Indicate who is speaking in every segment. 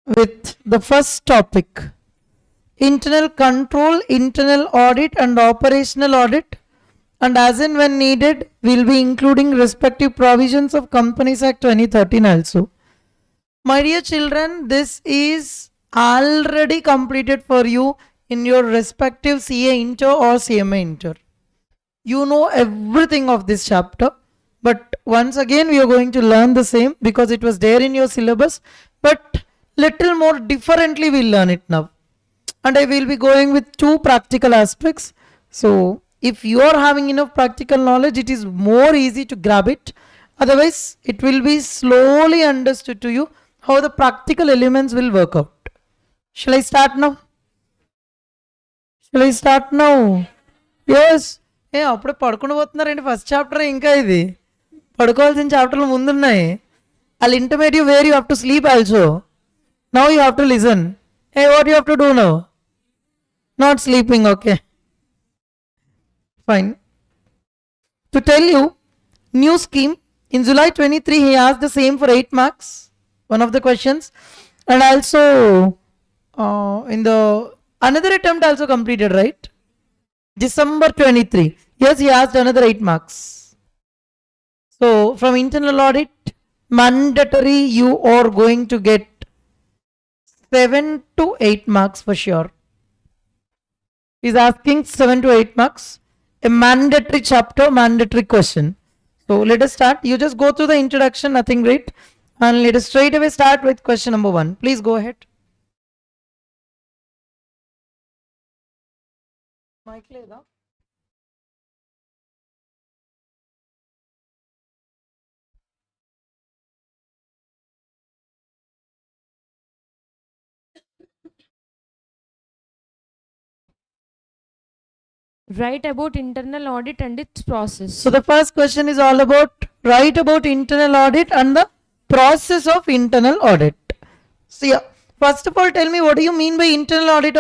Speaker 1: with the first topic, internal control, internal audit and operational audit, and as and when needed we'll be including respective provisions of Companies Act 2013 also. My dear children, this is already completed for you in your respective CA Inter or CMA Inter. You know everything of this chapter, but once again we are going to learn the same because it was there in your syllabus, but little more differently we'll learn it now. And I will be going with two practical aspects. So if you are having enough practical knowledge, it is more easy to grab it. Otherwise, it will be slowly understood to you how the practical elements will work out. Shall I start now? Shall I start now? Yes. అప్పుడే పడుకుని పోతున్నారండి. First chapter ఇంకా ఇది పడుకోవాల్సిన చాప్టర్లు ముందున్నాయి. I'll intimate you where you have to sleep also. Now you have to listen. Hey, what you have to do now? Not sleeping, okay. Fine. To tell you, new scheme, in July 23 he asked the same for 8 marks, one of the questions, and also in the another attempt also completed, right? December 23. Yes, he asked another 8 marks. So from internal audit, mandatory you are going to get 7 to 8 marks for sure. He's asking 7 to 8 marks. A mandatory chapter, mandatory question. So let us start. You just go through the introduction, nothing great. And let us straight away start with question number 1. Please go ahead. Mic లేదా?
Speaker 2: Write about internal audit and its process.
Speaker 1: So the first question is all about write about internal audit and the process of internal audit. So yeah, first of all, tell me what do you mean by internal audit?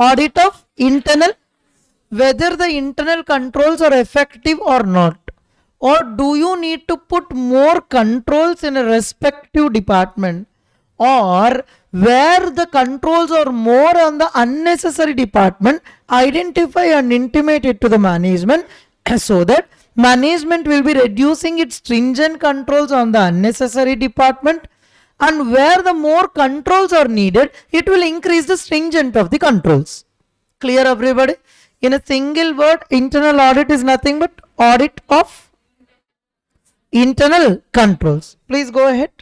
Speaker 1: Audit of internal, whether the internal controls are effective or not, or do you need to put more controls in a respective department, or where the controls are more on the unnecessary department, identify and intimate it to the management so that management will be reducing its stringent controls on the unnecessary department, and where the more controls are needed, it will increase the stringent of the controls. Clear everybody? In a single word, internal audit is nothing but audit of internal controls. Please go ahead.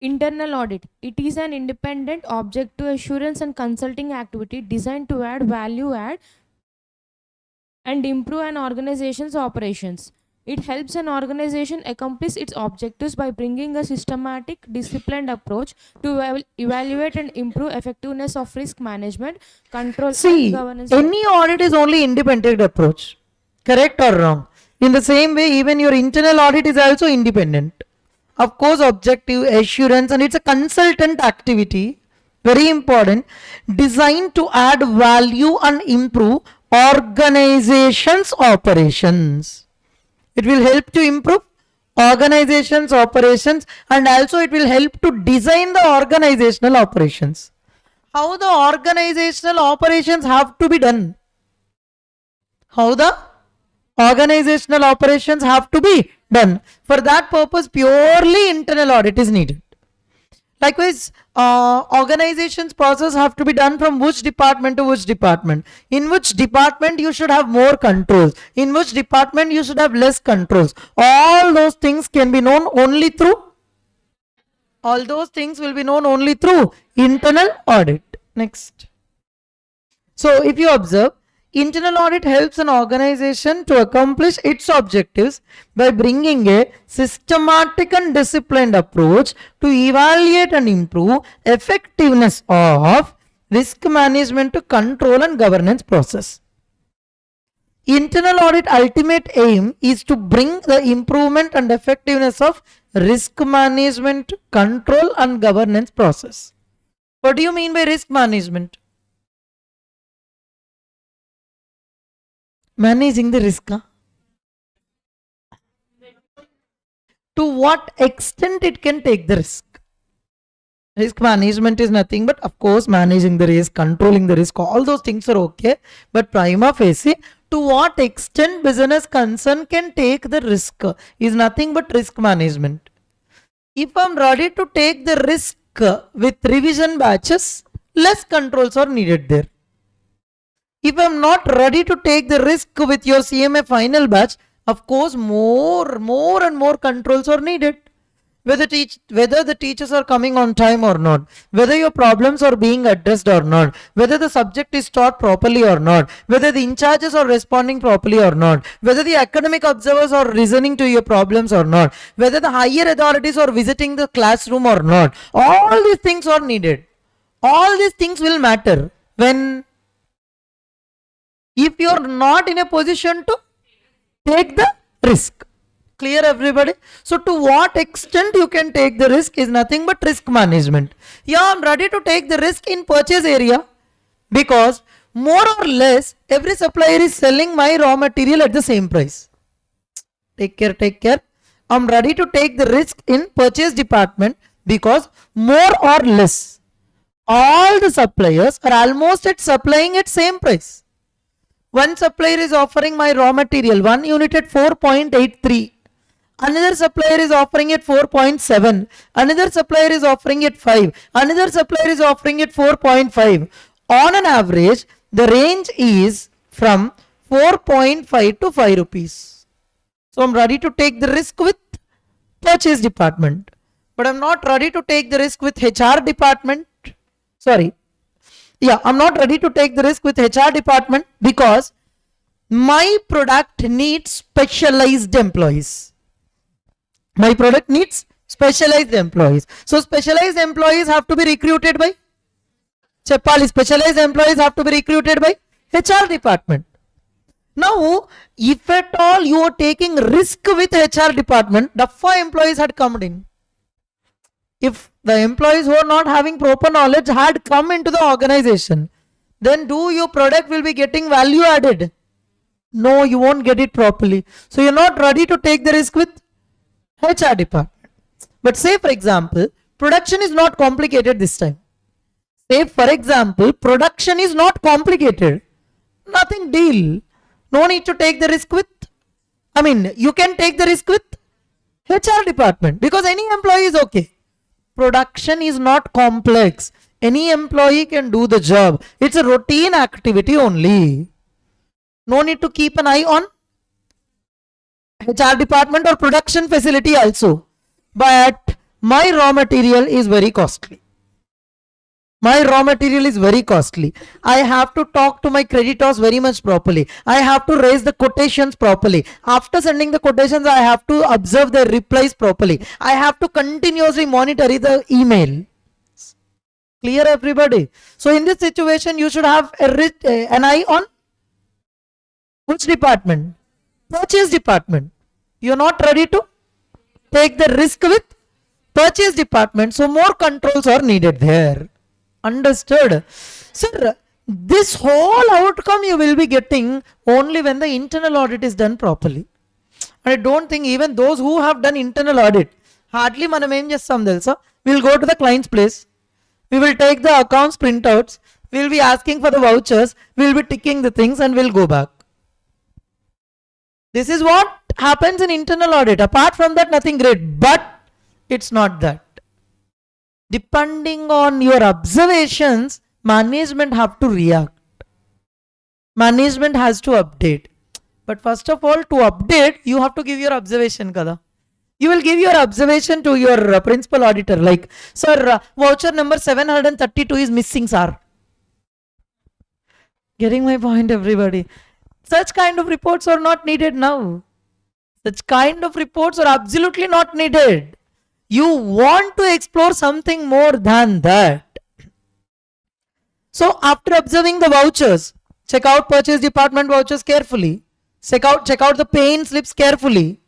Speaker 2: Internal audit. It is an independent objective assurance and consulting activity designed to add value and improve an organization's operations. It helps an organization accomplish its objectives by bringing a systematic, disciplined approach to evaluate and improve effectiveness of risk management, control, and governance.
Speaker 1: Any audit is only independent approach. Correct or wrong? In the same way, even your internal audit is also independent. Of course, objective, assurance, and it's a consultant activity, very important, designed to add value and improve organization's operations. It will help to improve organization's operations, and also it will help to design the organizational operations. How the organizational operations have to be done? How the organizational operations have to be done. For that purpose, purely internal audit is needed. Likewise, organization's process have to be done from which department to which department. In which department you should have more controls. In which department you should have less controls. All those things can be known only through, all those things will be known only through internal audit. Next. So if you observe, internal audit helps an organization to accomplish its objectives by bringing a systematic and disciplined approach to evaluate and improve effectiveness of risk management to control and governance process. Internal audit ultimate aim is to bring the improvement and effectiveness of risk management, control and governance process. What do you mean by risk management? Managing the risk. To what extent it can take the risk. Risk management is nothing but, of course, managing the risk, controlling the risk, all those things are okay. But prima facie, to what extent business concern can take the risk is nothing but risk management. If I'm ready to take the risk with revision batches, less controls are needed there. If I'm not ready to take the risk with your CMA final batch, of course, more and more controls are needed. Whether the teachers are coming on time or not, whether your problems are being addressed or not, whether the subject is taught properly or not, whether the in-charges are responding properly or not, whether the academic observers are listening to your problems or not, whether the higher authorities are visiting the classroom or not, all these things are needed. All these things will matter when, if you are not in a position to take the risk. Clear, everybody? So to what extent you can take the risk is nothing but risk management. Yeah, I'm ready to take the risk in purchase area because more or less every supplier is selling my raw material at the same price. Take care. I'm ready to take the risk in purchase department because more or less all the suppliers are almost at supplying at same price. One supplier is offering my raw material 1 unit at 4.83. Another supplier is offering at 4.7. Another supplier is offering at 5. Another supplier is offering at 4.5. On an average, the range is from 4.5 to 5 rupees. So I'm ready to take the risk with purchase department. But I'm not ready to take the risk with HR department. Sorry. Yeah, I'm not ready to take the risk with HR department because my product needs specialized employees. My product needs specialized employees. So specialized employees have to be recruited by Chepali. Specialized employees have to be recruited by HR department. Now, if at all you are taking risk with HR department, DAFA employees had come in. If the employees who are not having proper knowledge had come into the organization, then do your product will be getting value added? No, you won't get it properly. So you're not ready to take the risk with HR department. But say for example, production is not complicated this time. Say for example, production is not complicated. Nothing deal. No need to take the risk with, you can take the risk with HR department because any employee is okay. Production is not complex. Any employee can do the job. It's a routine activity only. No need to keep an eye on HR department or production facility also. But my raw material is very costly. My raw material is very costly. I have to talk to my creditors very much properly. I have to raise the quotations properly. After sending the quotations, I have to observe the replies properly. I have to continuously monitor the email. Clear, everybody? So in this situation, you should have an eye on which department? Purchase department. You're not ready to take the risk with purchase department. So more controls are needed there. Understood? Sir, this whole outcome you will be getting only when the internal audit is done properly. And I don't think even those who have done internal audit, hardly manam em chestam telusa, we'll go to the client's place. We will take the accounts printouts. We'll be asking for the vouchers. We'll be ticking the things and we'll go back. This is what happens in internal audit. Apart from that, nothing great. But it's not that. Depending on your observations, management have to react. Management has to update. But first of all, to update, you have to give your observation, kada. You will give your observation to your principal auditor. Like, sir, voucher number 732 is missing, sir. Getting my point, everybody? Such kind of reports are not needed now. Such kind of reports are absolutely not needed. You want to explore something more than that. So after observing the vouchers, check out purchase department vouchers carefully. Check out the paying slips carefully.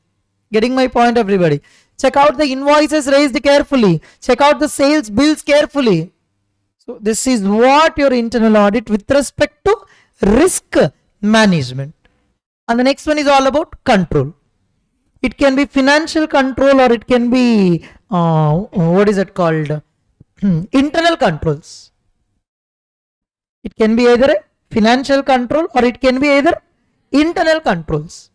Speaker 1: Getting my point, everybody? Check out the invoices raised carefully. Check out the sales bills carefully. So this is what your internal audit with respect to risk management. And the next one is all about control. It can be financial control or it can be, what is it called? Internal controls. It can be either a financial control or it can be either internal controls.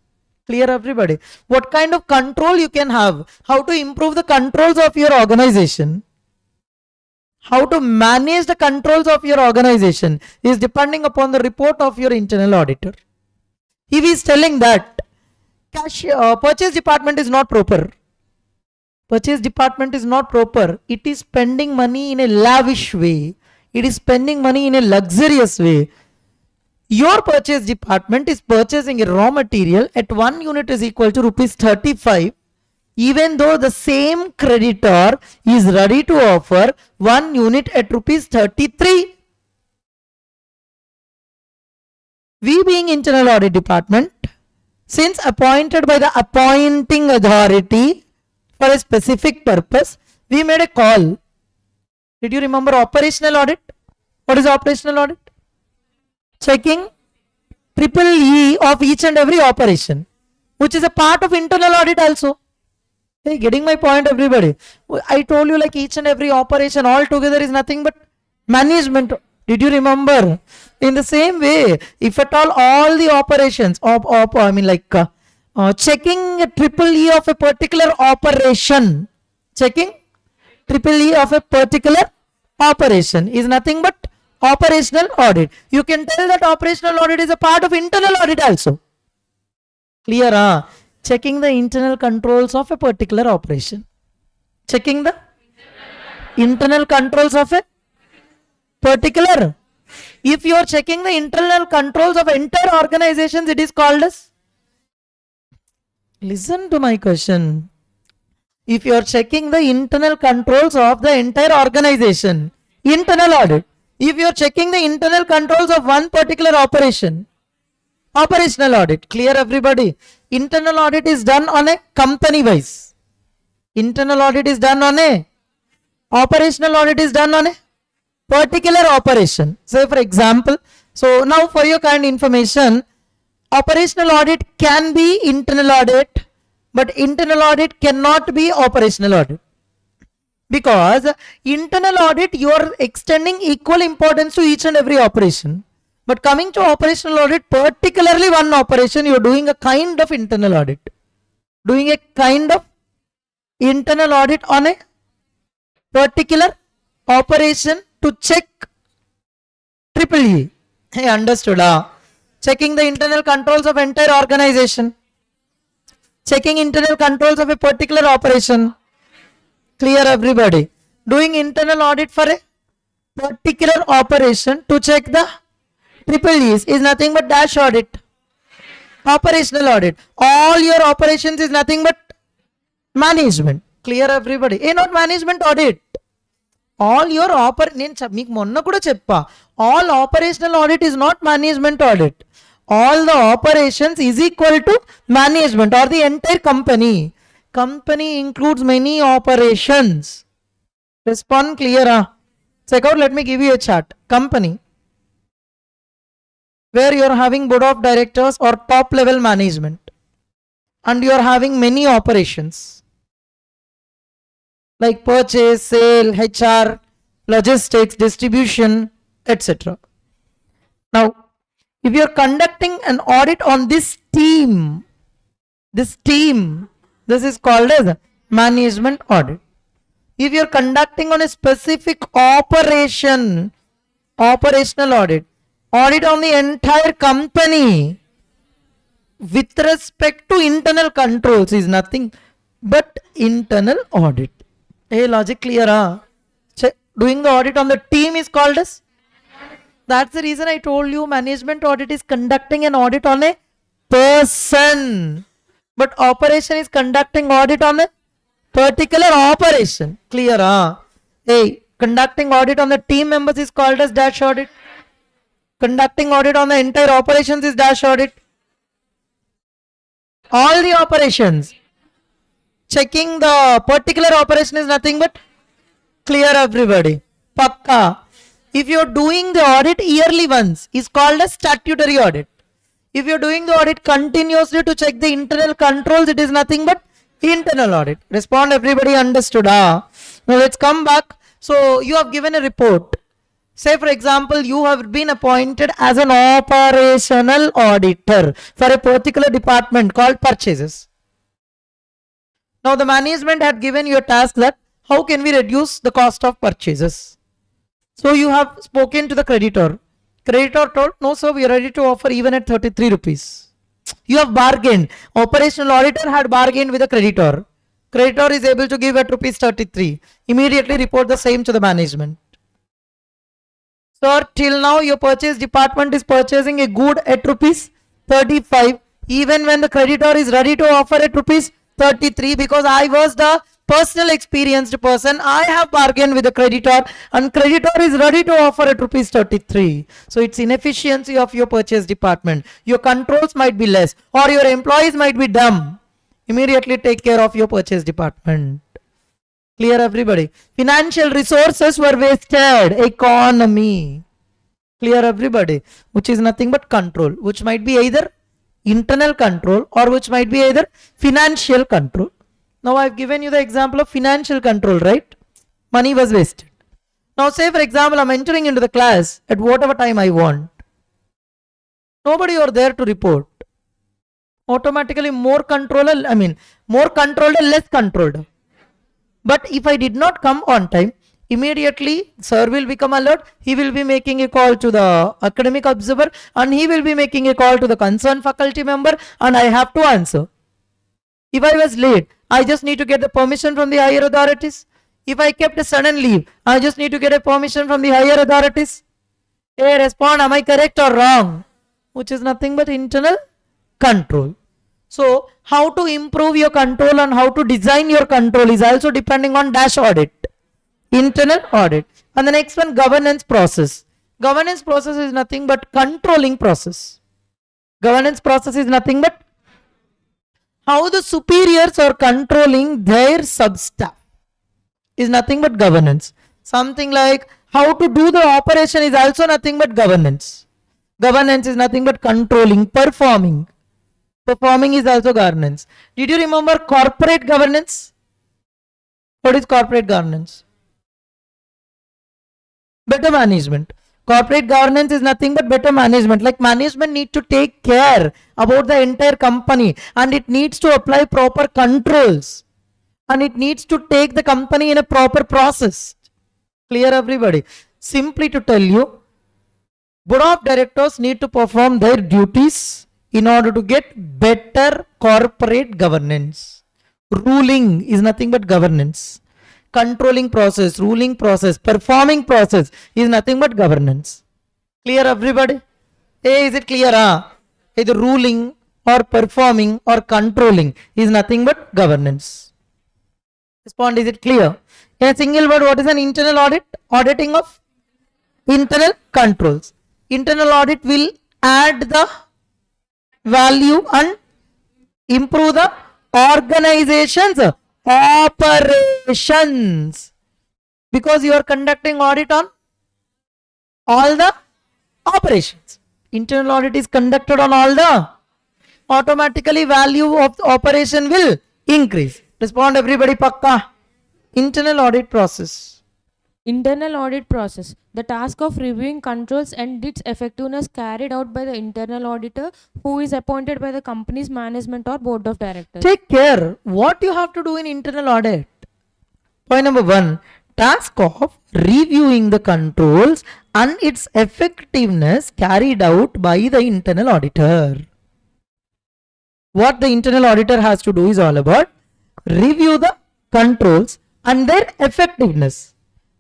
Speaker 1: Clear, everybody? What kind of control you can have? How to improve the controls of your organization? How to manage the controls of your organization is depending upon the report of your internal auditor. If he is telling that purchase department is not proper, purchase department is not proper, it is spending money in a lavish way, it is spending money in a luxurious way. Your purchase department is purchasing a raw material at 1 unit is equal to rupees 35, even though the same creditor is ready to offer 1 unit at rupees 33. We being internal audit department, since appointed by the appointing authority for a specific purpose, we made a call. Did you remember operational audit? What is operational audit? Checking triple E of each and every operation, which is a part of internal audit also. Hey, getting my point, everybody? I told you like each and every operation all together is nothing but management. Did you remember? In the same way, if at all the operations checking a triple E of a particular operation, checking triple E of a particular operation is nothing but operational audit. You can tell that operational audit is a part of internal audit also. Clear? Checking the internal controls of a particular operation. Checking the internal controls of a particular. If you are checking the internal controls of entire organizations, it is called as. Listen to my question. If you are checking the internal controls of the entire organization, internal audit. If you are checking the internal controls of one particular operation, operational audit. Clear, everybody? Internal audit is done on a company wise. Internal audit is done on a. Operational audit is done on a particular operation. Say for example, so now for your kind information, operational audit can be internal audit, but internal audit cannot be operational audit. Because internal audit, you are extending equal importance to each and every operation. But coming to operational audit, particularly one operation, you are doing a kind of internal audit. Doing a kind of internal audit on a particular operation to check triple E. Hey, understood? Checking the internal controls of entire organization. Checking internal controls of a particular operation. Clear, everybody? Doing internal audit for a particular operation to check the triple E's is nothing but dash audit. Operational audit. All your operations is nothing but management. Clear, everybody? Not management audit. All your all operational audit is not management audit. All the operations is equal to management or the entire company. Company includes many operations. Respond clear? Check out, let me give you a chart. Company, where you are having board of directors or top level management, and you are having many operations like purchase, sale, HR, logistics, distribution, etc. Now, if you are conducting an audit on this team, this is called as management audit. If you are conducting on a specific operation, operational audit on the entire company with respect to internal controls is nothing but internal audit. Hey, logic clear? Doing the audit on the team is called as. That's the reason I told you management audit is conducting an audit on a person, but operation is conducting audit on a particular operation. Clear? Hey, conducting audit on the team members is called as dash audit. Conducting audit on the entire operations is dash audit. All the operations. Checking the particular operation is nothing but. Clear, everybody? Pakka. If you are doing the audit yearly once, is called a statutory audit. If you are doing the audit continuously to check the internal controls, it is nothing but internal audit. Respond, everybody? Understood? Now let's come back. So you have given a report. Say for example, you have been appointed as an operational auditor for a particular department called purchases. Now the management had given you a task that how can we reduce the cost of purchases. So you have spoken to the creditor. Creditor told, no sir, we are ready to offer even at 33 rupees. You have bargained. Operational auditor had bargained with the creditor. Creditor is able to give at rupees 33. Immediately report the same to the management. Sir, till now your purchase department is purchasing a good at rupees 35, even when the creditor is ready to offer at rupees 33, because I was the personal experienced person. I have bargained with the creditor and creditor is ready to offer at rupees 33. So it's inefficiency of your purchase department. Your controls might be less or your employees might be dumb. Immediately take care of your purchase department. Clear everybody? Financial resources were wasted. Economy. Clear everybody? Which is nothing but control, which might be either internal control or which might be either financial control. Now I've given you the example of financial control, right? Money was wasted. Now say for example, I'm entering into the class at whatever time I want. Nobody are there to report. Automatically more controlled, less controlled. But if I did not come on time, immediately sir will become alert. He will be making a call to the academic observer and he will be making a call to the concerned faculty member and I have to answer. If I was late, I just need to get the permission from the higher authorities. If I kept a sudden leave, I just need to get a permission from the higher authorities. Hey, respond, am I correct or wrong? Which is nothing but internal control. So how to improve your control and how to design your control is also depending on dash audit, internal audit. And the next one, governance process. Governance process is nothing but controlling process. Governance process is nothing but how the superiors are controlling their sub-staff is nothing but governance. Something like how to do the operation is also nothing but governance. Governance is nothing but controlling, performing. Performing is also governance. Did you remember corporate governance? What is corporate governance? Better management. Corporate governance is nothing but better management. Like management need to take care about the entire company and it needs to apply proper controls and it needs to take the company in a proper process. Clear everybody? Simply to tell you, board of directors need to perform their duties in order to get better corporate governance. Ruling is nothing but governance. Controlling process, ruling process, performing process is nothing but governance. Clear everybody? Hey, is it clear? Either ruling or performing or controlling is nothing but governance. Respond, is it clear? In a single word, what is an internal audit? Auditing of internal controls. Internal audit will add the value and improve the organization's operations, because you are conducting audit on all the operations. Internal audit is conducted on all the, automatically value of the operation will increase. Respond everybody, pakka. Internal audit process.
Speaker 2: Internal audit process. The task of reviewing controls and its effectiveness carried out by the internal auditor who is appointed by the company's management or board of directors.
Speaker 1: Take care what you have to do in internal audit. Point number 1, task of reviewing the controls and its effectiveness carried out by the internal auditor. What the internal auditor has to do is all about review the controls and their effectiveness.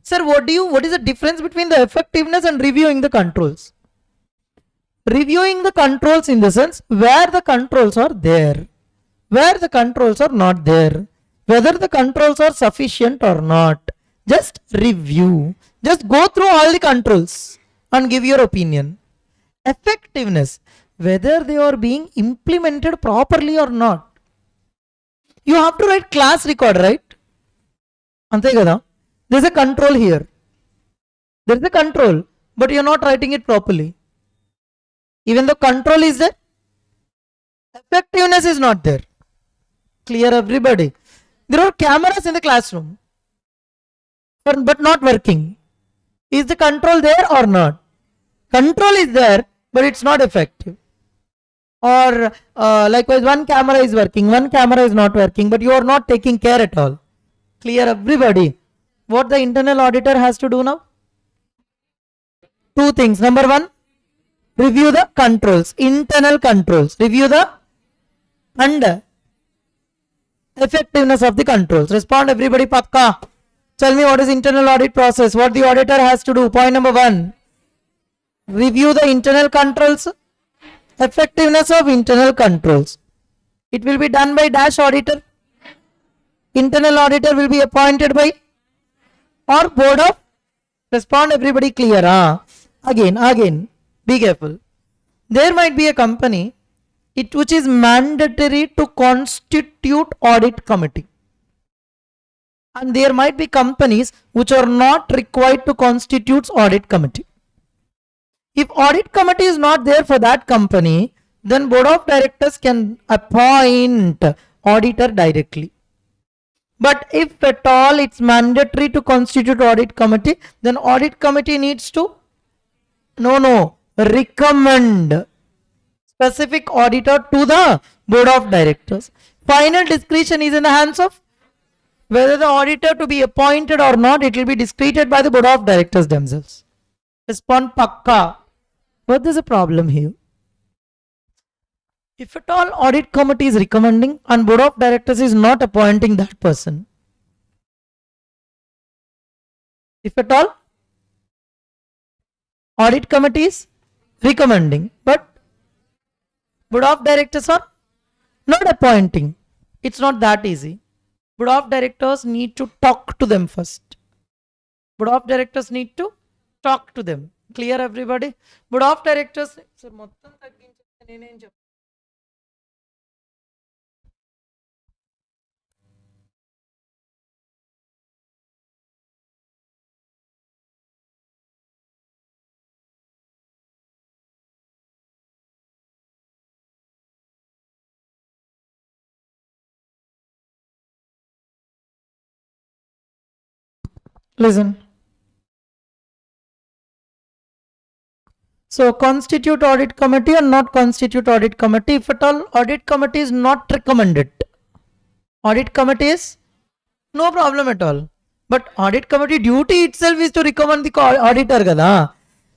Speaker 1: Sir, what is the difference between the effectiveness and reviewing the controls? Reviewing the controls in the sense where the controls are there, where the controls are not there, whether the controls are sufficient or not. Just review. Just go through all the controls and give your opinion. Effectiveness, whether they are being implemented properly or not. You have to write class record, right? Ante kada? There's a control here. There's a control, but you're not writing it properly. Even though control is there, effectiveness is not there. Clear everybody? There are cameras in the classroom. but not working. Is the control there or not? Control is there, but it's not effective. Or likewise, one camera is working, one camera is not working, but you are not taking care at all. Clear, everybody? What the internal auditor has to do now? Two things. Number one, review the controls, internal controls. Review the and effectiveness of the controls. Respond, everybody, pakka. Tell me what is internal audit process. What the auditor has to do. Point number one, review the internal controls, effectiveness of internal controls. It will be done by dash auditor. Internal auditor will be appointed by or board of. Respond, everybody, clear? Again, be careful. There might be a company which is mandatory to constitute audit committee. And there might be companies which are not required to constitute audit committee. If audit committee is not there for that company, then board of directors can appoint auditor directly. But if at all it's mandatory to constitute audit committee, then audit committee needs to recommend specific auditor to the board of directors. Final discretion is in the hands of whether the auditor to be appointed or not. It will be discreted by the board of directors themselves. Respond, pakka. But there's a problem here. If at all audit committee is recommending and board of directors is not appointing that person. If at all audit committee is recommending but board of directors are not appointing. It's not that easy. Board of directors need to talk to them first. Board of directors need to talk to them. Clear, everybody? Board of directors. Sir, మొత్తం తగ్గించి నేనేం చెప్తాను. Listen. So constitute audit committee or not constitute audit committee. If at all audit committee is not recommended, audit committee is no problem at all. But audit committee duty itself is to recommend the auditor gada.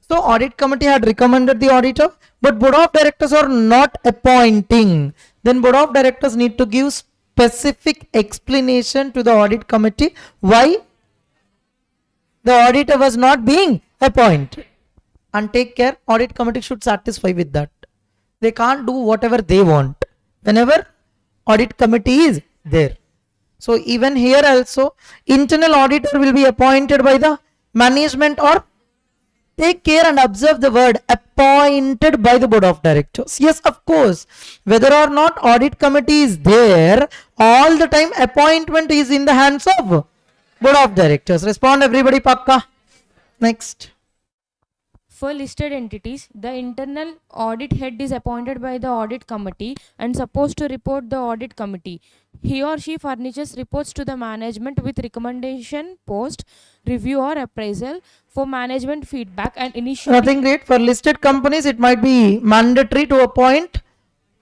Speaker 1: So audit committee had recommended the auditor, but board of directors are not appointing. Then board of directors need to give specific explanation to the audit committee why the auditor was not being appointed. And take care, audit committee should satisfy with that. They can't do whatever they want whenever audit committee is there. So even here also, internal auditor will be appointed by the management or take care and observe the word appointed by the board of directors. Yes, of course, whether or not audit committee is there, all the time appointment is in the hands of board of directors. Respond, everybody, pakka. Next.
Speaker 2: For listed entities, the internal audit head is appointed by the audit committee and supposed to report the audit committee. He or she furnishes reports to the management with recommendation, post, review or appraisal for management feedback and initiative.
Speaker 1: Nothing great. For listed companies, it might be mandatory to appoint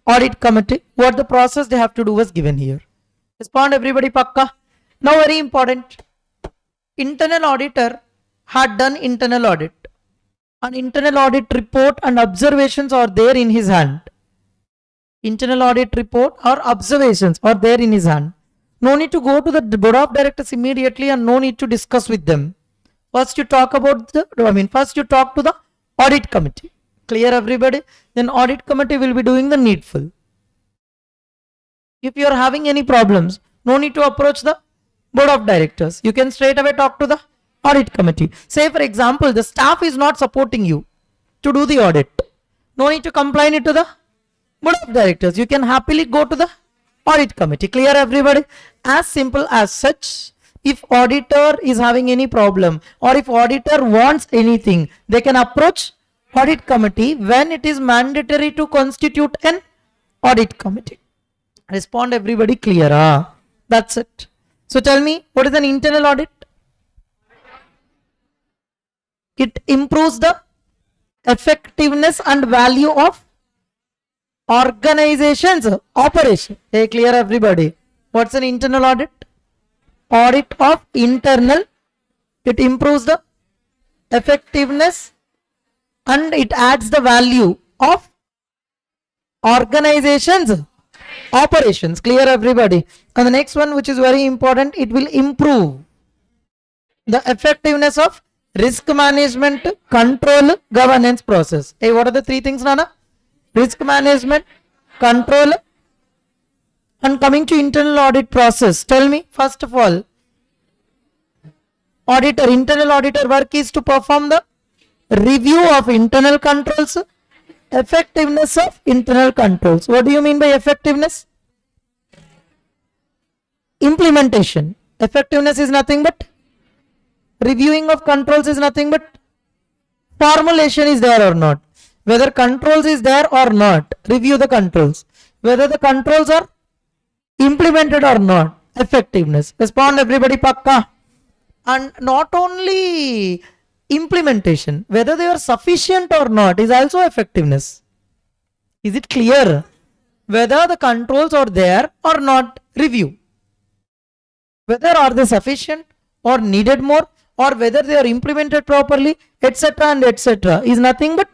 Speaker 1: audit committee. What the process they have to do was given here. Respond, everybody, pakka. Now very important. Internal auditor had done internal audit. An internal audit report and observations are there in his hand. Internal audit report or observations are there in his hand. No need to go to the board of directors immediately and no need to discuss with them. First you talk about first you talk to the audit committee. Clear, everybody? Then audit committee will be doing the needful. If you are having any problems, no need to approach the board of directors. You can straight away talk to the audit committee. Say for example, the staff is not supporting you to do the audit. No need to complain it to the board of directors. You can happily go to the audit committee. Clear, everybody? As simple as such. If auditor is having any problem or if auditor wants anything, they can approach audit committee when it is mandatory to constitute an audit committee. Respond, everybody, clear? That's it. So tell me, what is an internal audit? It improves the effectiveness and value of organization's operation. Hey, clear everybody. What's an internal audit? Audit of internal. It improves the effectiveness and it adds the value of organization's operations. Clear everybody. And the next one, which is very important, it will improve the effectiveness of risk management, control, governance process. Hey, what are the three things, Nana? Risk management, control, and coming to internal audit process. Tell me, first of all, internal auditor work is to perform the review of internal controls, effectiveness of internal controls. What do you mean by effectiveness? Implementation. Effectiveness is nothing but reviewing of controls is nothing but formulation is there or not. Whether controls is there or not, review the controls. Whether the controls are implemented or not, effectiveness. Respond everybody, pakka. And not only implementation, whether they are sufficient or not is also effectiveness. Is it clear? Whether the controls are there or not, review. Whether are they sufficient or needed more, or whether they are implemented properly, etc. and etc. is nothing but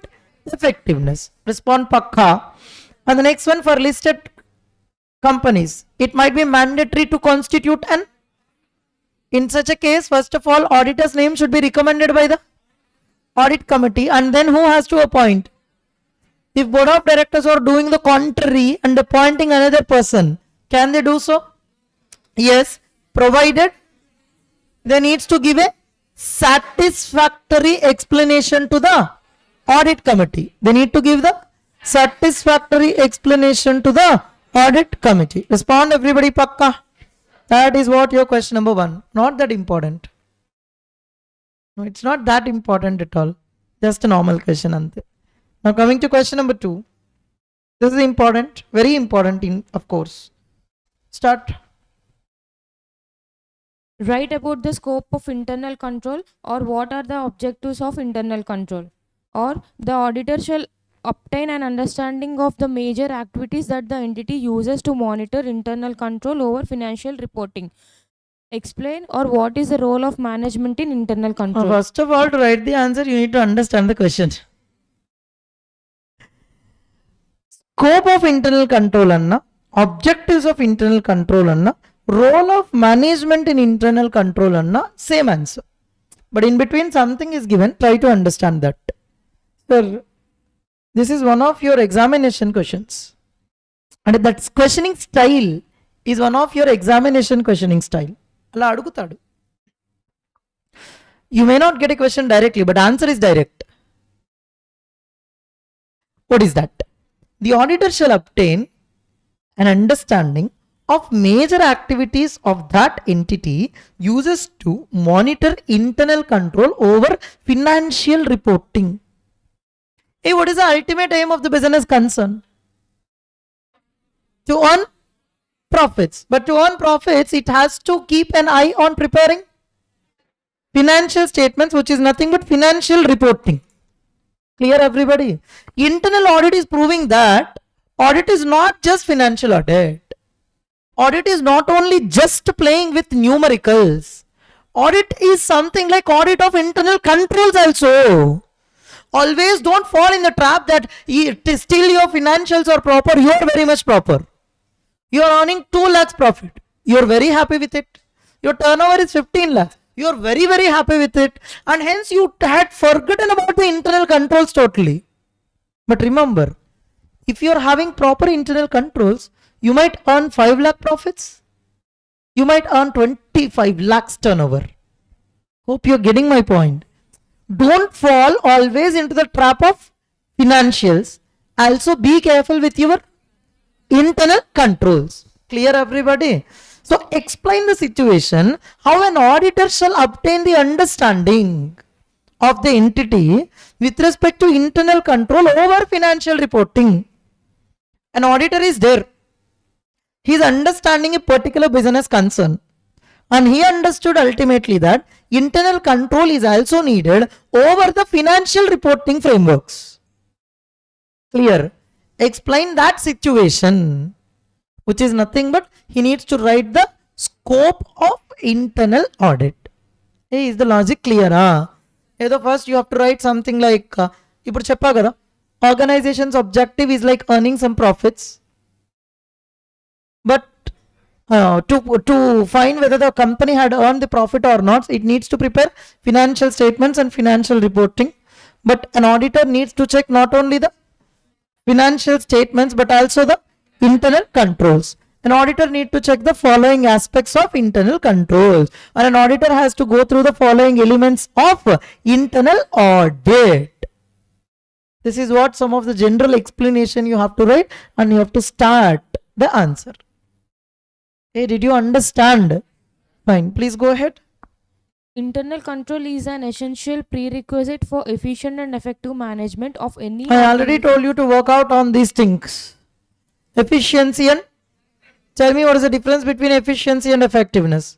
Speaker 1: effectiveness. Respond pakka. And the next one, for listed companies, it might be mandatory to constitute an. In such a case, first of all, auditor's name should be recommended by the audit committee, and then who has to appoint? If board of directors are doing the contrary and appointing another person, can they do so? Yes, provided they needs to give a satisfactory explanation to the audit committee. They need to give the satisfactory explanation to the audit committee. Respond everybody, pakka. That is what your question number 1. Not that important. No, it's not that important at all. Just a normal question. Ante. Now coming to question number 2. This is important. Very important, of course. Start.
Speaker 2: Write about the scope of internal control, or what are the objectives of internal control. Or the auditor shall obtain an understanding of the major activities that the entity uses to monitor internal control over financial reporting. Explain, or what is the role of management in internal control.
Speaker 1: First of all, to write the answer, you need to understand the question. Scope of internal control anna, objectives of internal control anna, role of management in internal control anna, same answer. But in between something is given, try to understand that. Sir, this is one of your examination questions. And that questioning style is one of your examination questioning style. Allah adugutadu. You may not get a question directly, but answer is direct. What is that? The auditor shall obtain an understanding of major activities of that entity uses to monitor internal control over financial reporting. Hey, what is the ultimate aim of the business concern? To earn profits. But to earn profits, it has to keep an eye on preparing financial statements, which is nothing but financial reporting. Clear everybody? Internal audit is proving that audit is not just financial audit. Audit is not only just playing with numericals. Audit is something like audit of internal controls also. Always don't fall in the trap that still your financials are proper, you are very much proper. You are earning 2 lakhs profit. You are very happy with it. Your turnover is 15 lakhs. You are very, very happy with it. And hence you had forgotten about the internal controls totally. But remember, if you are having proper internal controls, you might earn 5 lakh profits. You might earn 25 lakhs turnover. Hope you are getting my point. Don't fall always into the trap of financials. Also be careful with your internal controls. Clear everybody? So explain the situation, how an auditor shall obtain the understanding of the entity with respect to internal control over financial reporting. An auditor is there. He is understanding a particular business concern. And he understood ultimately that internal control is also needed over the financial reporting frameworks. Clear? Explain that situation, which is nothing but he needs to write the scope of internal audit. Hey, is the logic clear? First you have to write something like, ఇప్పుడు చెప్పా కదా, organization's objective is like earning some profits. But to find whether the company had earned the profit or not, it needs to prepare financial statements and financial reporting. But an auditor needs to check not only the financial statements but also the internal controls. An auditor needs to check the following aspects of internal controls, and an auditor has to go through the following elements of internal audit. This is what some of the general explanation you have to write, and you have to start the answer. Hey, did you understand? Fine, please go ahead.
Speaker 2: Internal control is an essential prerequisite for efficient and effective management of any.
Speaker 1: I already told you to work out on these things. Efficiency and, tell me what is the difference between efficiency and effectiveness?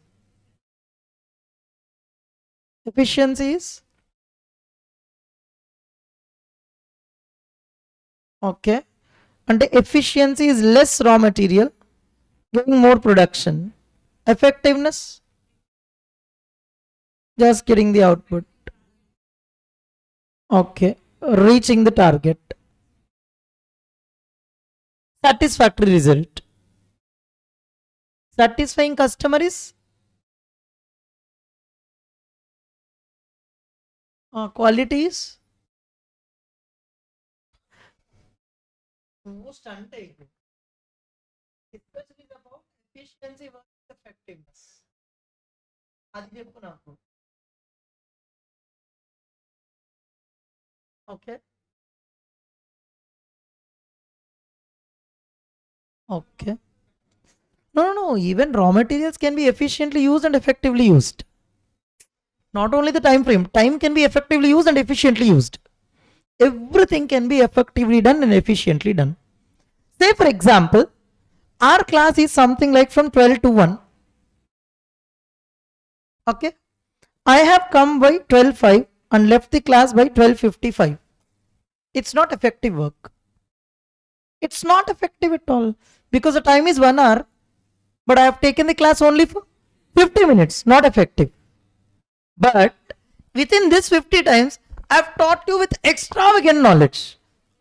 Speaker 1: Efficiency is, okay, and efficiency is less raw material, giving more production. Effectiveness, just getting the output. Okay, reaching the target. Satisfactory result. Satisfying customer is quality is most untaken. Especially about efficiency versus effectiveness. అది చెప్పు నాకు. Okay. Okay. No. Even raw materials can be efficiently used and effectively used. Not only the time frame. Time can be effectively used and efficiently used. Everything can be effectively done and efficiently done. Say for example, our class is something like from 12 to 1. Okay. I have come by 12:05 and left the class by 12:55. It's not effective work. It's not effective at all because the time is 1 hour, but I have taken the class only for 50 minutes. Not effective. But within this 50 times, I have taught you with extravagant knowledge.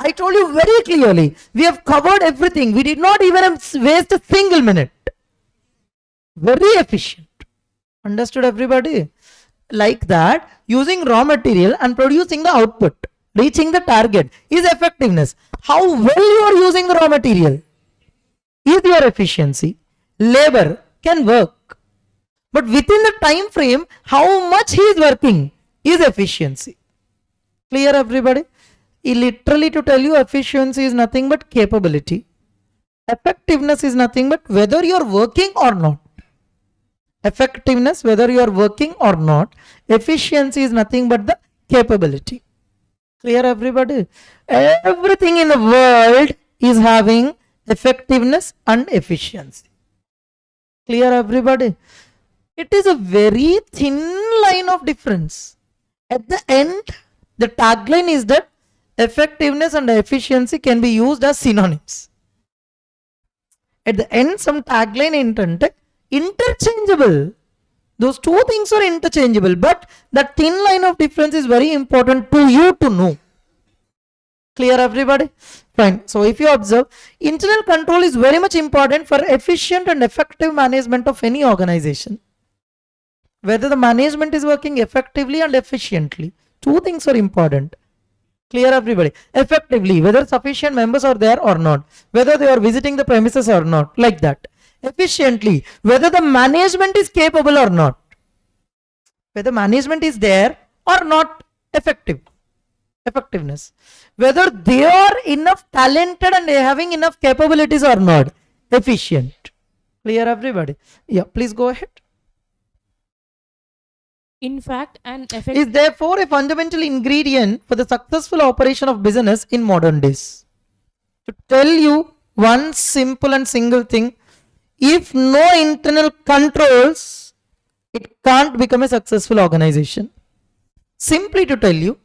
Speaker 1: I told you very clearly, we have covered everything. We did not even waste a single minute. Very efficient. Understood, everybody? Like that, using raw material and producing the output, reaching the target is effectiveness. How well you are using the raw material is your efficiency. Labor can work, but within the time frame, how much he is working is efficiency. Clear, everybody? Literally to tell you, efficiency is nothing but capability. Effectiveness is nothing but whether you are working or not. Effectiveness, whether you are working or not. Efficiency is nothing but the capability. Clear, everybody? Everything in the world is having effectiveness and efficiency. Clear, everybody? It is a very thin line of difference. At the end, the tagline is that effectiveness and efficiency can be used as synonyms. At the end, some tagline intente interchangeable. Those two things are interchangeable, but that thin line of difference is very important to you to know. Clear, everybody? Fine. So if you observe, internal control is very much important for efficient and effective management of any organization. Whether the management is working effectively and efficiently. Two things are important. Clear, everybody? Effectively, whether sufficient members are there or not, whether they are visiting the premises or not, like that. Efficiently, whether the management is capable or not, whether management is there or not. Effectiveness, whether they are enough talented and having enough capabilities or not. Efficient. Clear, everybody? Yeah, please go ahead.
Speaker 2: In fact, an
Speaker 1: Is therefore a fundamental ingredient for the successful operation of business in modern days. To tell you one simple and single thing, if no internal controls, it can't become a successful organization. Simply to tell you,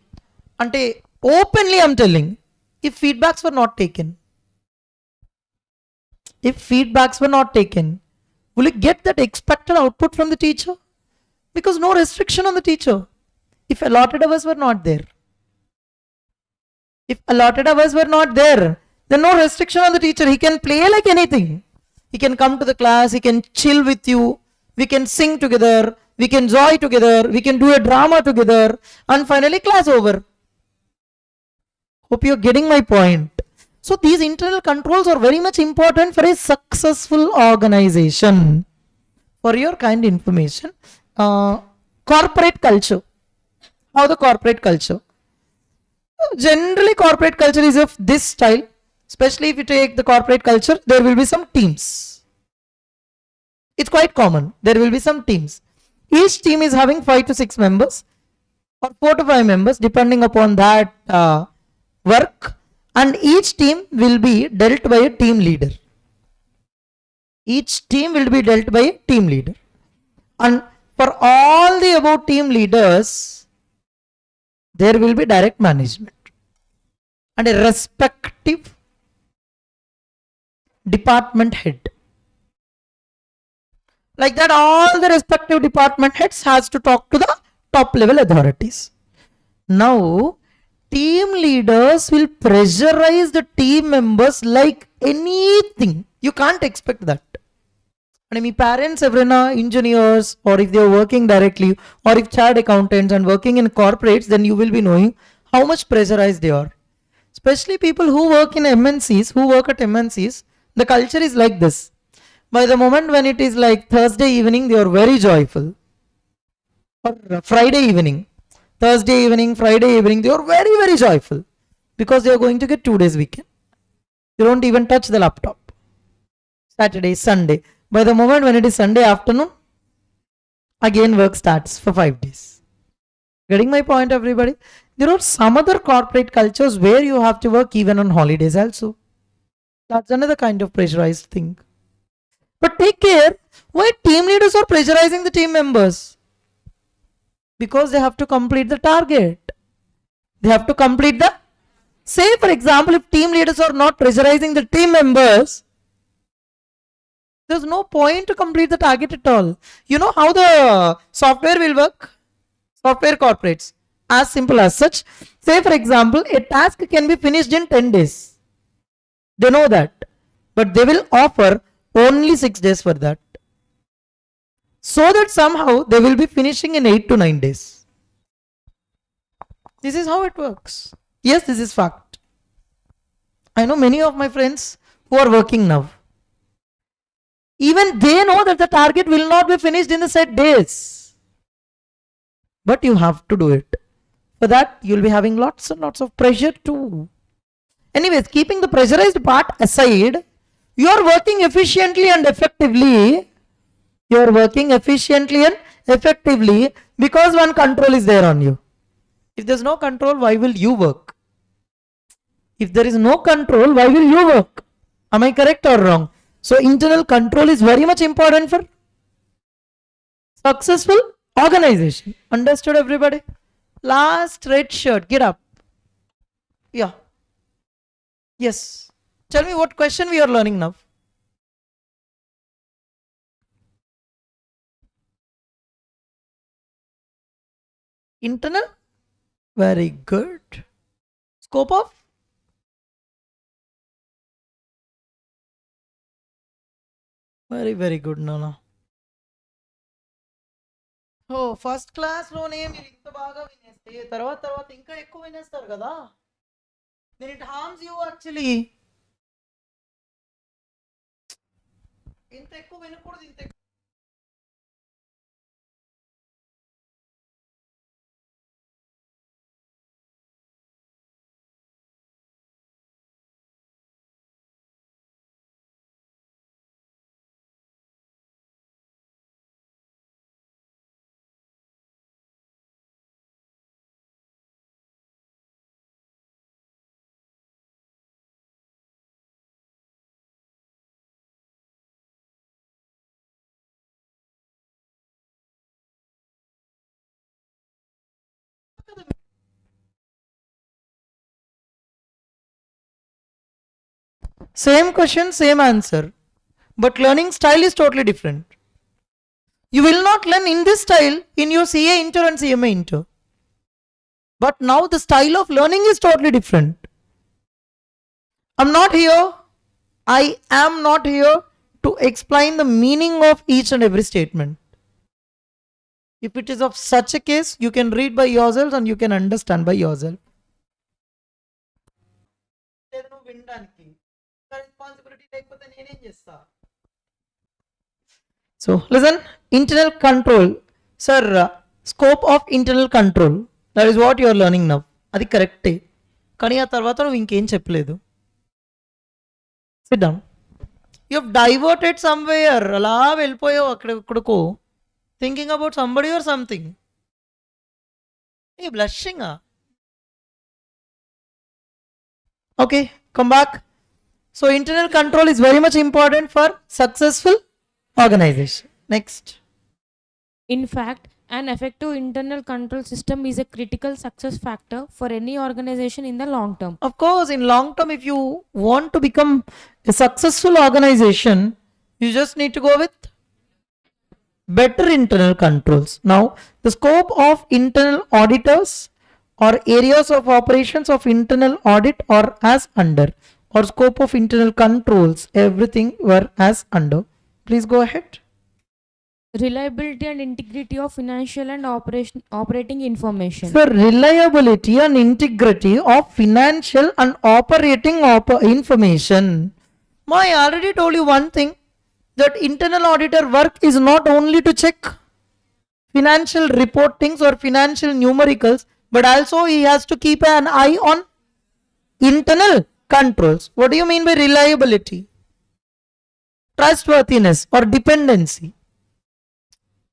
Speaker 1: ante openly I'm telling, if feedbacks were not taken, will you get that expected output from the teacher? Because no restriction on the teacher. If allotted hours were not there, then no restriction on the teacher. He can play like anything. He can come to the class, he can chill with you, we can sing together, we can joy together, we can do a drama together, and finally class over. Hope you're getting my point. So these internal controls are very much important for a successful organization. For your kind information, corporate culture. How the corporate culture? Generally, corporate culture is of this style. Especially if you take the corporate culture, there will be some teams. It's quite common. There will be some teams. Each team is having 5 to 6 members or 4 to 5 members depending upon that work, and each team will be dealt by a team leader. And for all the above team leaders, there will be direct management and a respective department head. Like that, all the respective department heads has to talk to the top level authorities. Now, team leaders will pressurize the team members like anything. You can't expect that. And my parents, everyone engineers, or if they are working directly, or if chartered accountants and working in corporates, then you will be knowing how much pressurized they are. Especially people who work in MNCs, who work at MNCs, the culture is like this. By the moment when it is like Thursday evening, they are very joyful. Or Friday evening, Thursday evening, Friday evening, they are very, very joyful because they are going to get 2 days weekend. You don't even touch the laptop. Saturday, Sunday. By the moment when it is Sunday afternoon, again work starts for 5 days. Getting my point, everybody? There are some other corporate cultures where you have to work even on holidays also. That's another kind of pressurized thing. But take care, why team leaders are pressurizing the team members? Because they have to complete the target. Say for example, if team leaders are not pressurizing the team members, there's no point to complete the target at all. You know how the software will work? Software corporates. As simple as such. Say for example, a task can be finished in 10 days. They know that. But they will offer only 6 days for that. So that somehow they will be finishing in 8 to 9 days. This is how it works. Yes, this is fact. I know many of my friends who are working now. Even they know that the target will not be finished in the set days. But you have to do it. For that, you'll be having lots and lots of pressure too. Anyways, keeping the pressurized part aside, you are working efficiently and effectively. Because one control is there on you. If there's no control, why will you work? If there is no control, why will you work? Am I correct or wrong? So internal control is very much important for successful organization. Understood, everybody? Last red shirt, get up. Yeah. Yes. Tell me what question we are learning now. Internal? Very good. Scope of? Very, very good, Nana. Oh first class లోనే మీరు ఇంత బాగా వినేస్తే తర్వాత ఇంకా ఎక్కువ వినేస్తారు కదా. then it harms you actually. ఇంత ఎక్కువ వినకూడదు, ఇంత Same question, same answer. But learning style is totally different. You will not learn in this style in your CA Inter and CMA Inter. But now the style of learning is totally different. I am not here to explain the meaning of each and every statement. If it is of such a case, you can read by yourself and you can understand by yourself. So listen, internal control. Sir, scope of internal control. That is what you are learning now. అది కరెక్టే కానీ ఆ తర్వాత నువ్వు ఇంకేం చెప్పలేదు. Sit down. You have diverted somewhere, అలా వెళ్ళిపోయావు అక్కడికో thinking about somebody or something. A blushing. Okay, come back. So internal control is very much important for successful organization. Next.
Speaker 2: In fact, an effective internal control system is a critical success factor for any organization in the long term.
Speaker 1: Of course, in long term, if you want to become a successful organization, you just need to go with better internal controls. Now, the scope of internal auditors or areas of operations of internal audit are as under, or scope of internal controls, everything were as under. Please go ahead.
Speaker 2: Reliability and integrity of financial and operating information.
Speaker 1: So, reliability and integrity of financial and operating information. I already told you one thing, that internal auditor work is not only to check financial reportings or financial numericals, but also he has to keep an eye on internal controls. What do you mean by reliability? Trustworthiness or dependency.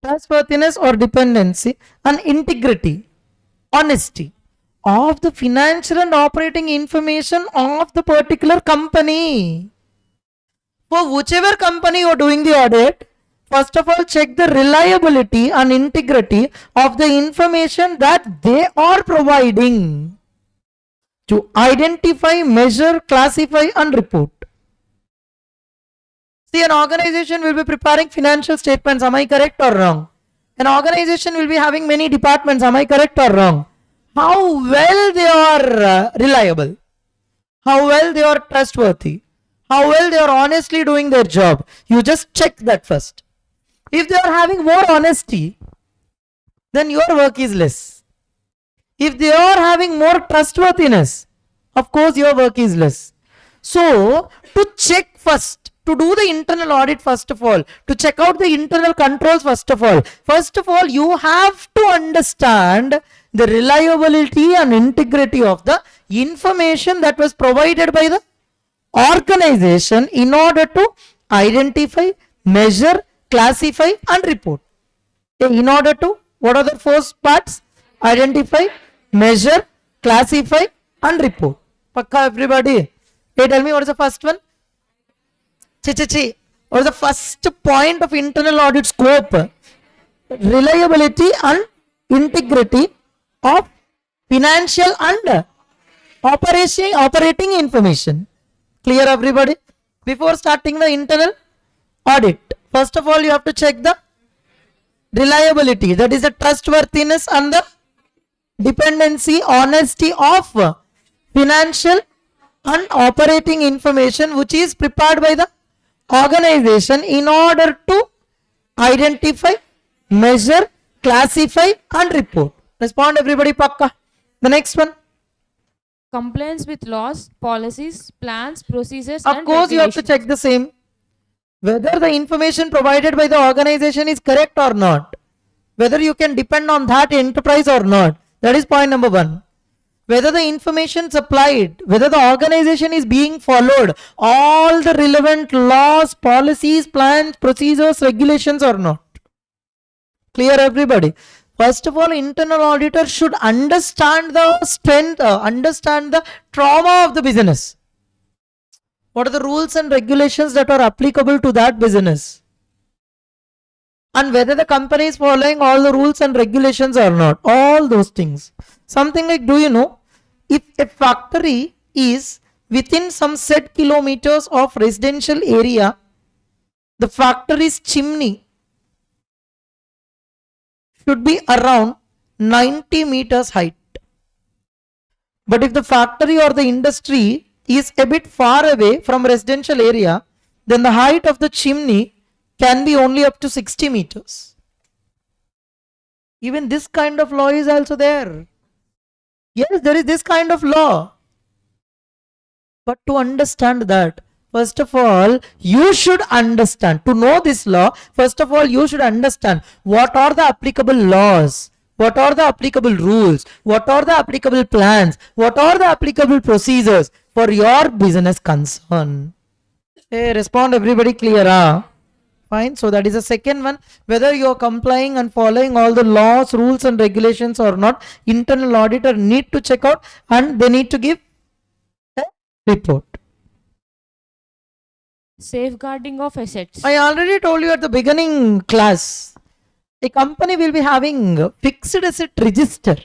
Speaker 1: Trustworthiness or dependency and integrity, honesty of the financial and operating information of the particular company. For whichever company you are doing the audit, first of all check the reliability and integrity of the information that they are providing to identify, measure, classify and report. See, an organization will be preparing financial statements. Am I correct or wrong? An organization will be having many departments. Am I correct or wrong? How well they are reliable? How well they are trustworthy? How well they are honestly doing their job? You just check that first. If they are having more honesty, then your work is less. If they are having more trustworthiness, of course your work is less. So, to check first, to do the internal audit first of all, to check out the internal controls first of all, you have to understand the reliability and integrity of the information that was provided by the organization in order to identify, measure, classify and report. In order to, what are the four parts? Identify, measure, classify and report. Pakka everybody? Hey, tell me what is the first one? What is the first point of internal audit scope? Reliability and integrity of financial and operating information. Clear everybody? Before starting the internal audit, first of all you have to check the reliability, that is the trustworthiness and the dependency, honesty of financial and operating information which is prepared by the organization in order to identify, measure, classify and report. Respond everybody, pakka. The next one.
Speaker 2: Compliance with laws, policies, plans, procedures
Speaker 1: Of
Speaker 2: and
Speaker 1: course you have to
Speaker 2: regulations.
Speaker 1: check the same, whether the information provided by the organization is correct or not, whether you can depend on that enterprise or not. That is point number one. Whether the information supplied, whether the organization is being followed all the relevant laws, policies, plans, procedures, regulations or not. Clear everybody? First of all, internal auditor should understand the strength, understand the trauma of the business. What are the rules and regulations that are applicable to that business? And whether the company is following all the rules and regulations or not. All those things. Something like, do you know, if a factory is within some set kilometers of residential area, the factory's chimney should be around 90 meters height. But if the factory or the industry is a bit far away from residential area, then the height of the chimney can be only up to 60 meters. Even this kind of law is also there. Yes, there is this kind of law. But to understand that, first of all, you should understand. To know this law, first of all, you should understand what are the applicable laws, what are the applicable rules, what are the applicable plans, what are the applicable procedures for your business concern. Hey, respond everybody clear, huh? Fine. So that is the second one. Whether you are complying and following all the laws, rules and regulations or not, internal auditor need to check out and they need to give a report.
Speaker 2: Safeguarding of assets.
Speaker 1: I already told you at the beginning class, a company will be having fixed asset register.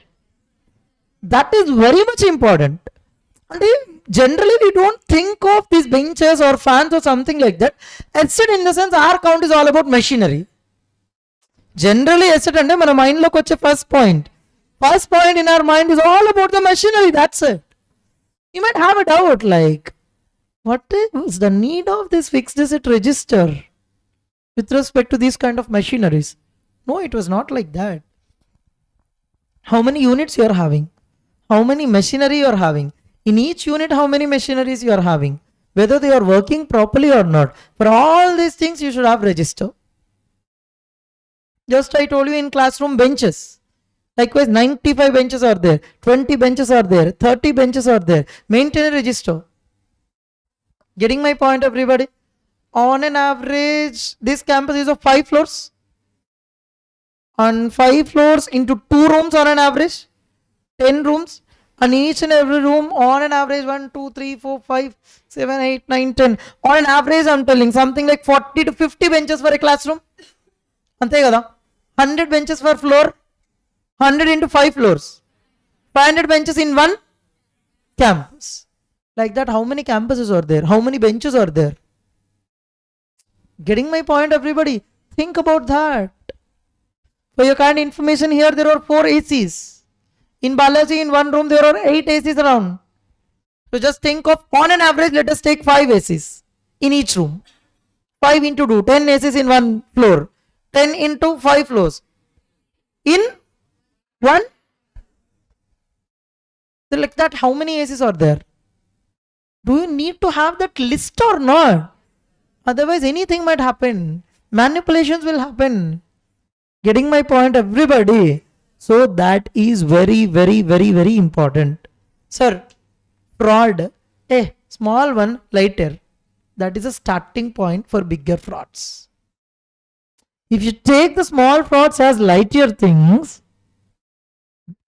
Speaker 1: That is very much important. And generally we don't think of these benches or fans or something like that. Asset in the sense our count is all about machinery. Generally asset ante mana mind lo koche first point. First point in our mind is all about the machinery. That's it. You might have a doubt like, what is the need of this fixed asset register with respect to these kind of machineries? No, it was not like that. How many units you are having? How many machinery you are having? In each unit, how many machineries you are having? Whether they are working properly or not. For all these things, you should have register. Just I told you in classroom benches. Likewise, 95 benches are there, 20 benches are there, 30 benches are there. Maintain a register. Getting my point, everybody? On an average, this campus is of 5 floors. On 5 floors into 2 rooms on an average, 10 rooms. And each and every room on an average 1, 2, 3, 4, 5, 7, 8, 9, 10. On an average, I'm telling something like 40 to 50 benches for a classroom. Ante kada? 100 benches per floor. 100 into 5 floors. 500 benches in one campus. Like that, how many campuses are there? How many benches are there? Getting my point, everybody? Think about that. For your kind information, here there are 4 ACs. In Balaji, in one room, there are 8 ACs around. So just think of, on an average, let us take 5 ACs in each room. 5 into 2, 10 ACs in one floor. 10 into 5 floors. In one? So like that, how many ACs are there? Do you need to have that list or not? Otherwise, anything might happen. Manipulations will happen. Getting my point, everybody? So that is very, very, very, very important. Sir, fraud, small one, lighter. That is a starting point for bigger frauds. If you take the small frauds as lighter things,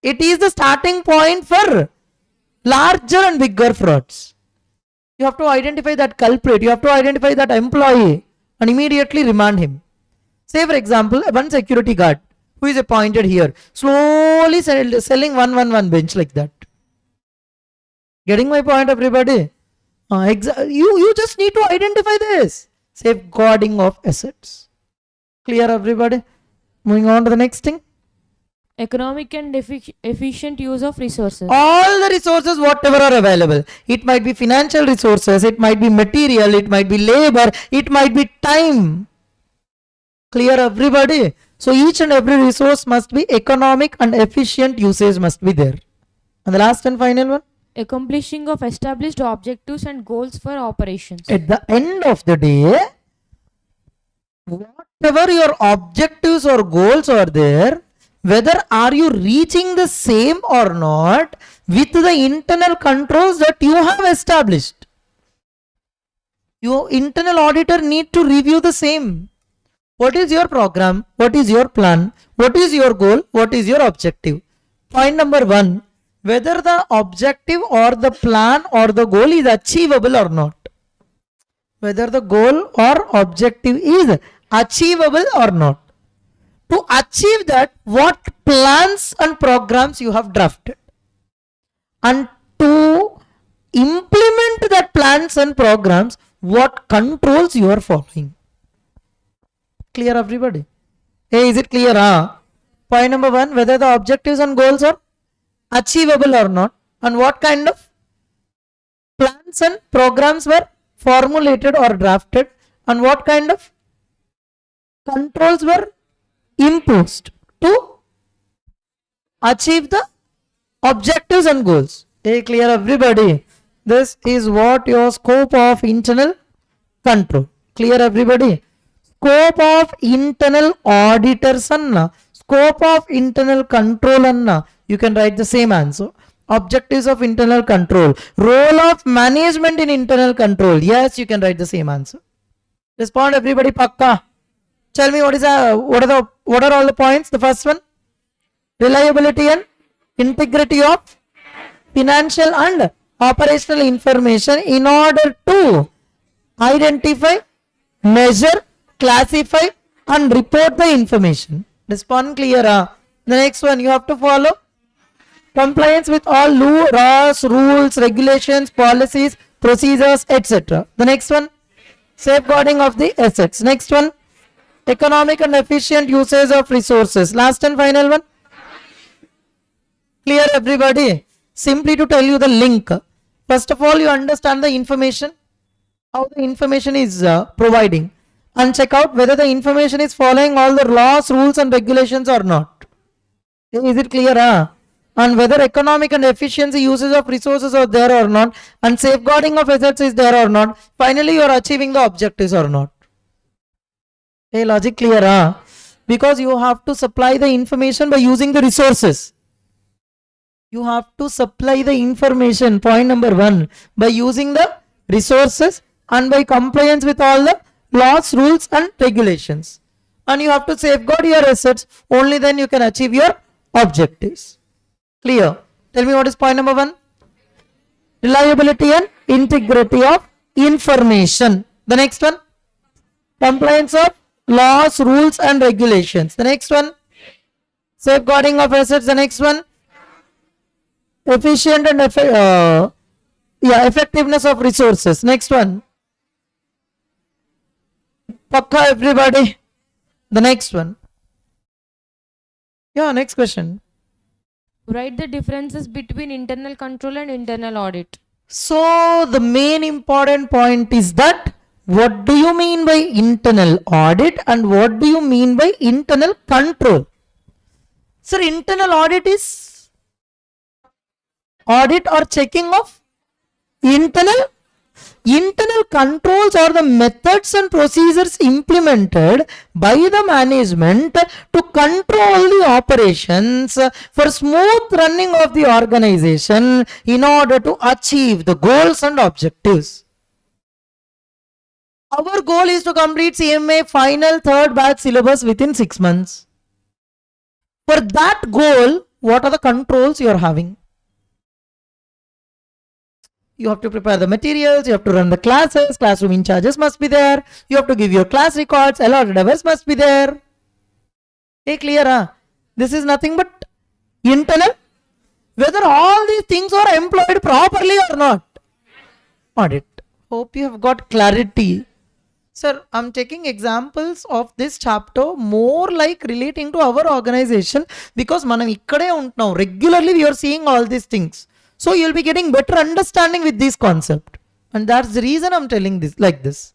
Speaker 1: it is the starting point for larger and bigger frauds. You have to identify that culprit, you have to identify that employee and immediately remand him. Say for example, one security guard who is appointed here, slowly selling 111 bench like that. Getting my point, everybody? You just need to identify this. Safeguarding of assets. Clear, everybody? Moving on to the next thing.
Speaker 2: Economic and efficient use of resources.
Speaker 1: All the resources whatever are available. It might be financial resources, it might be material, it might be labor, it might be time. Clear, everybody? So each and every resource must be economic and efficient usage must be there. And the last and final one?
Speaker 2: Accomplishing of established objectives and goals for operations.
Speaker 1: At the end of the day, whatever your objectives or goals are there, whether are you reaching the same or not with the internal controls that you have established. Your internal auditor need to review the same. What is your program? What is your plan? What is your goal? What is your objective? Point number 1, whether the objective or the plan or the goal is achievable or not. Whether the goal or objective is achievable or not. To achieve that, what plans and programs you have drafted. And to implement plans and programs, what controls you are following. Clear everybody? Hey, is it clear? Point number 1, whether the objectives and goals are achievable or not, and what kind of plans and programs were formulated or drafted, and what kind of controls were imposed to achieve the objectives and goals. Hey, clear everybody? This is what your scope of internal control. Clear everybody? Scope of internal auditors anna, scope of internal control anna, you can write the same answer. Objectives of internal control, role of management in internal control, yes, you can write the same answer. Respond everybody, pakka. Tell me what are all the points? The first one, reliability and integrity of financial and operational information in order to identify, measure, classify and report the information. Respond clear. The next one, you have to follow compliance with all laws, rules, regulations, policies, procedures, etc. The next one, safeguarding of the assets. Next one, economic and efficient usage of resources. Last and final one. Clear everybody? Simply to tell you the link. First of all, you understand the information, how the information is providing, and check out whether the information is following all the laws, rules and regulations or not. Is it clear? And whether economic and efficiency uses of resources are there or not, and safeguarding of assets is there or not. Finally, you are achieving the objectives or not. Hey, logic clear? Because you have to supply the information by using the resources. You have to supply the information, point number 1, by using the resources and by compliance with all the laws, rules and regulations. And you have to safeguard your assets, only then you can achieve your objectives. Clear? Tell me what is point number 1? Reliability and integrity of information. The next one, compliance of laws, rules and regulations. The next one, safeguarding of assets. The next one, efficient and effectiveness of resources. Next one, pakka everybody. The next one, next question.
Speaker 2: Write the differences between internal control and internal audit.
Speaker 1: So the main important point is that what do you mean by internal audit and what do you mean by internal control? Sir, internal audit is audit or checking of internal controls, are the methods and procedures implemented by the management to control the operations for smooth running of the organization in order to achieve the goals and objectives. Our goal is to complete CMA Final 3rd batch syllabus within 6 months. For that goal, what are the controls you are having? You have to prepare the materials, you have to run the classes, classroom in charges must be there, you have to give your class records, allotted hours must be there. Hey, clear? This is nothing but internal. Whether all these things are employed properly or not. Audit. Hope you have got clarity. Sir, I'm taking examples of this chapter more like relating to our organization because manam ikkade untnam. Regularly we are seeing all these things. So you'll be getting better understanding with this concept. And that's the reason I'm telling this like this.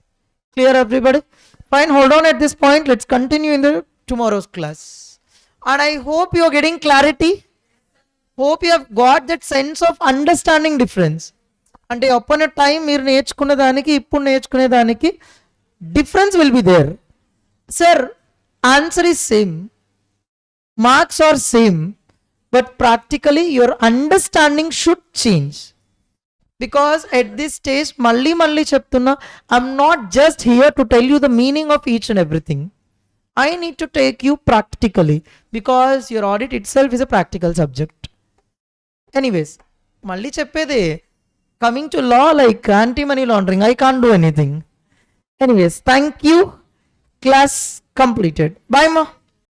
Speaker 1: Clear everybody? Fine, hold on at this point. Let's continue in the tomorrow's class. And I hope you're getting clarity. Hope you have got that sense of understanding difference. And upon a time మీరు నేర్చుకునే దానికి ఇప్పుడు నేర్చుకునే దానికి difference will be there. Sir, answer is same. Marks are same. But practically your understanding should change. Because at this stage, malli cheptunna, I'm not just here to tell you the meaning of each and everything. I need to take you practically because your audit itself is a practical subject. Anyways, malli cheppede, coming to law like anti-money laundering, I can't do anything. Anyways, thank you. Class completed. Bye ma.